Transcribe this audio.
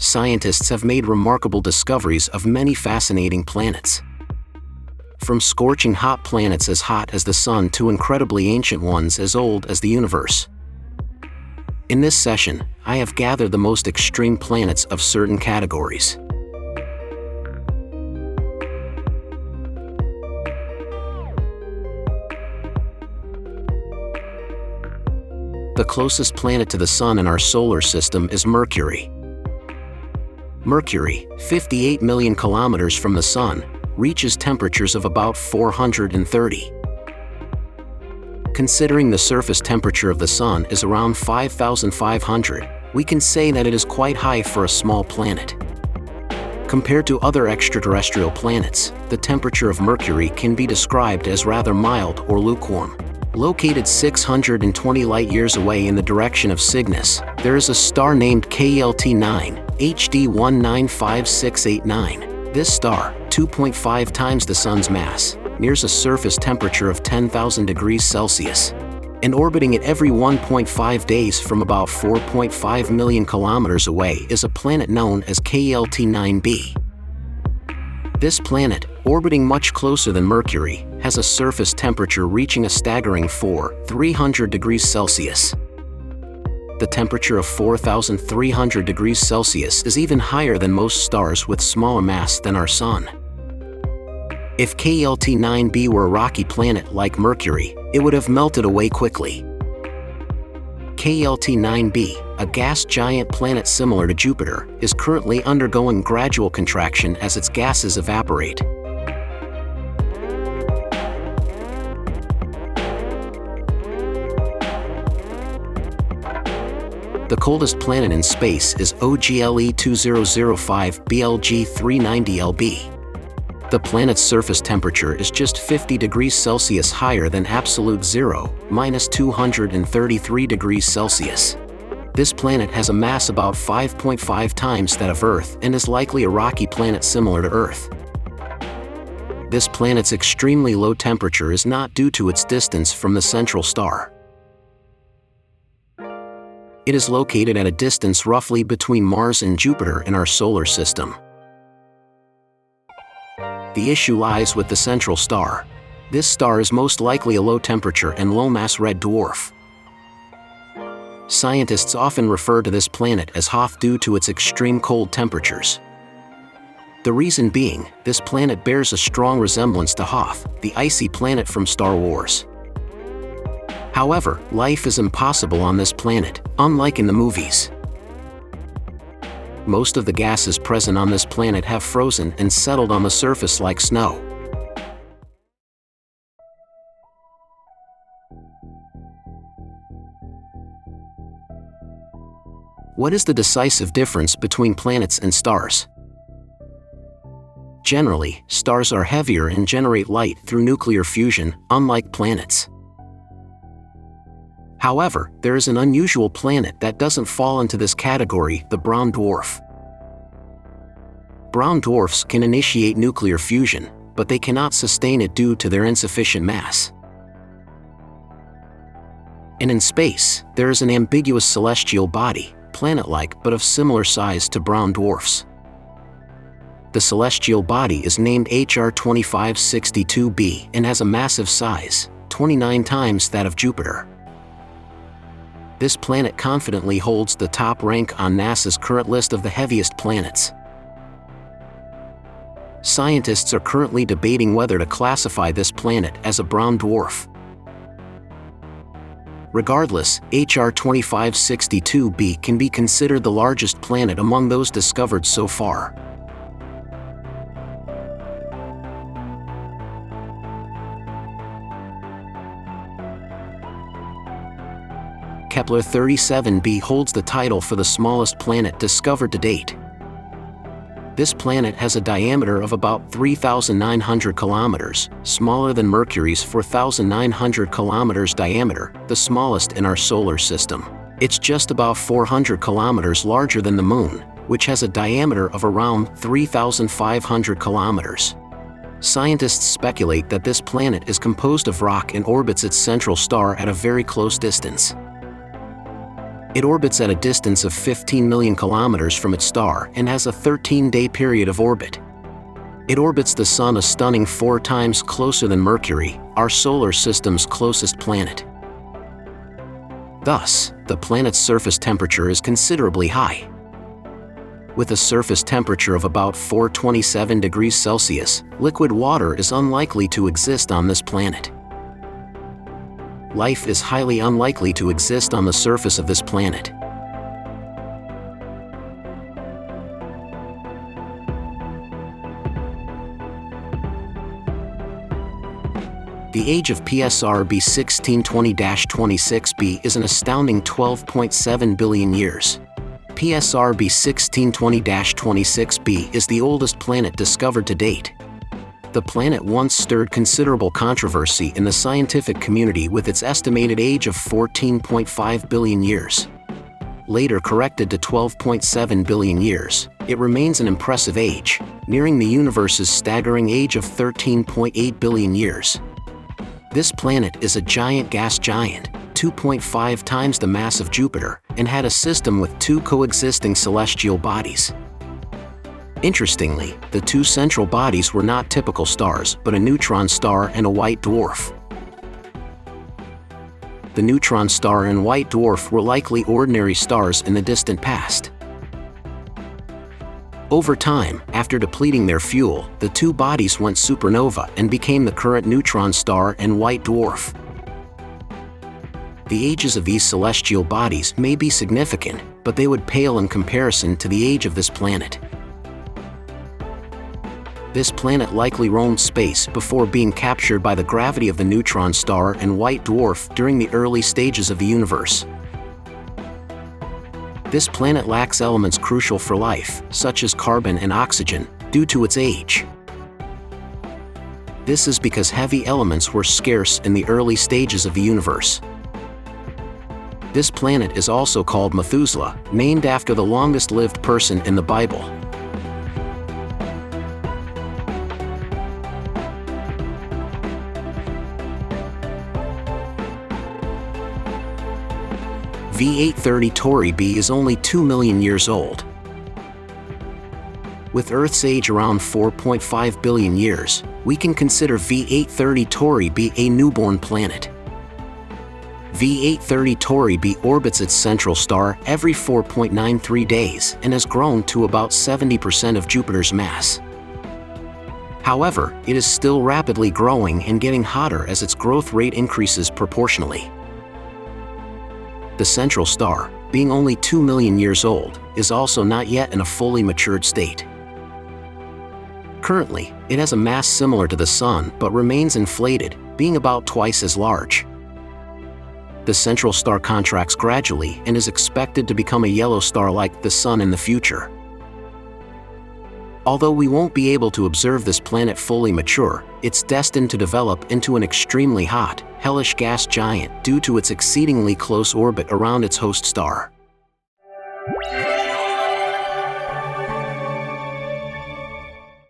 scientists have made remarkable discoveries of many fascinating planets. From scorching hot planets as hot as the Sun to incredibly ancient ones as old as the universe. In this session, I have gathered the most extreme planets of certain categories. The closest planet to the Sun in our solar system is Mercury. Mercury, 58 million kilometers from the Sun, reaches temperatures of about 430. Considering the surface temperature of the Sun is around 5,500, we can say that it is quite high for a small planet. Compared to other extraterrestrial planets, the temperature of Mercury can be described as rather mild or lukewarm. Located 620 light-years away in the direction of Cygnus, there is a star named KLT9, HD 195689. This star, 2.5 times the Sun's mass, nears a surface temperature of 10,000 degrees Celsius. And orbiting it every 1.5 days from about 4.5 million kilometers away is a planet known as KLT9b. This planet, orbiting much closer than Mercury, has a surface temperature reaching a staggering 300 degrees Celsius. The temperature of 4,300 degrees Celsius is even higher than most stars with smaller mass than our Sun. If KLT9b were a rocky planet like Mercury, it would have melted away quickly. KLT9b, a gas giant planet similar to Jupiter, is currently undergoing gradual contraction as its gases evaporate. The coldest planet in space is OGLE 2005 BLG 390lb. The planet's surface temperature is just 50 degrees Celsius higher than absolute zero, minus 233 degrees Celsius. This planet has a mass about 5.5 times that of Earth and is likely a rocky planet similar to Earth. This planet's extremely low temperature is not due to its distance from the central star. It is located at a distance roughly between Mars and Jupiter in our solar system. The issue lies with the central star. This star is most likely a low-temperature and low-mass red dwarf. Scientists often refer to this planet as Hoth due to its extreme cold temperatures. The reason being, this planet bears a strong resemblance to Hoth, the icy planet from Star Wars. However, life is impossible on this planet, unlike in the movies. Most of the gases present on this planet have frozen and settled on the surface like snow. What is the decisive difference between planets and stars? Generally, stars are heavier and generate light through nuclear fusion, unlike planets. However, there is an unusual planet that doesn't fall into this category, the brown dwarf. Brown dwarfs can initiate nuclear fusion, but they cannot sustain it due to their insufficient mass. And in space, there is an ambiguous celestial body, planet-like but of similar size to brown dwarfs. The celestial body is named HR 2562b and has a massive size, 29 times that of Jupiter. This planet confidently holds the top rank on NASA's current list of the heaviest planets. Scientists are currently debating whether to classify this planet as a brown dwarf. Regardless, HR 2562b can be considered the largest planet among those discovered so far. Kepler 37b holds the title for the smallest planet discovered to date. This planet has a diameter of about 3,900 kilometers, smaller than Mercury's 4,900 kilometers diameter, the smallest in our solar system. It's just about 400 kilometers larger than the Moon, which has a diameter of around 3,500 kilometers. Scientists speculate that this planet is composed of rock and orbits its central star at a very close distance. It orbits at a distance of 15 million kilometers from its star and has a 13-day period of orbit. It orbits the Sun a stunning 4 times closer than Mercury, our solar system's closest planet. Thus, the planet's surface temperature is considerably high. With a surface temperature of about 427 degrees Celsius, liquid water is unlikely to exist on this planet. Life is highly unlikely to exist on the surface of this planet. The age of PSR B 1620-26b is an astounding 12.7 billion years. PSR B 1620-26b is the oldest planet discovered to date. The planet once stirred considerable controversy in the scientific community with its estimated age of 14.5 billion years. Later corrected to 12.7 billion years, it remains an impressive age, nearing the universe's staggering age of 13.8 billion years. This planet is a giant gas giant, 2.5 times the mass of Jupiter, and had a system with 2 coexisting celestial bodies. Interestingly, the 2 central bodies were not typical stars, but a neutron star and a white dwarf. The neutron star and white dwarf were likely ordinary stars in the distant past. Over time, after depleting their fuel, the 2 bodies went supernova and became the current neutron star and white dwarf. The ages of these celestial bodies may be significant, but they would pale in comparison to the age of this planet. This planet likely roamed space before being captured by the gravity of the neutron star and white dwarf during the early stages of the universe. This planet lacks elements crucial for life, such as carbon and oxygen, due to its age. This is because heavy elements were scarce in the early stages of the universe. This planet is also called Methuselah, named after the longest-lived person in the Bible. V830 Tauri b is only 2 million years old. With Earth's age around 4.5 billion years, we can consider V830 Tauri b a newborn planet. V830 Tauri b orbits its central star every 4.93 days and has grown to about 70% of Jupiter's mass. However, it is still rapidly growing and getting hotter as its growth rate increases proportionally. The central star, being only 2 million years old, is also not yet in a fully matured state. Currently, it has a mass similar to the Sun but remains inflated, being about twice as large. The central star contracts gradually and is expected to become a yellow star like the Sun in the future. Although we won't be able to observe this planet fully mature, it's destined to develop into an extremely hot, hellish gas giant due to its exceedingly close orbit around its host star.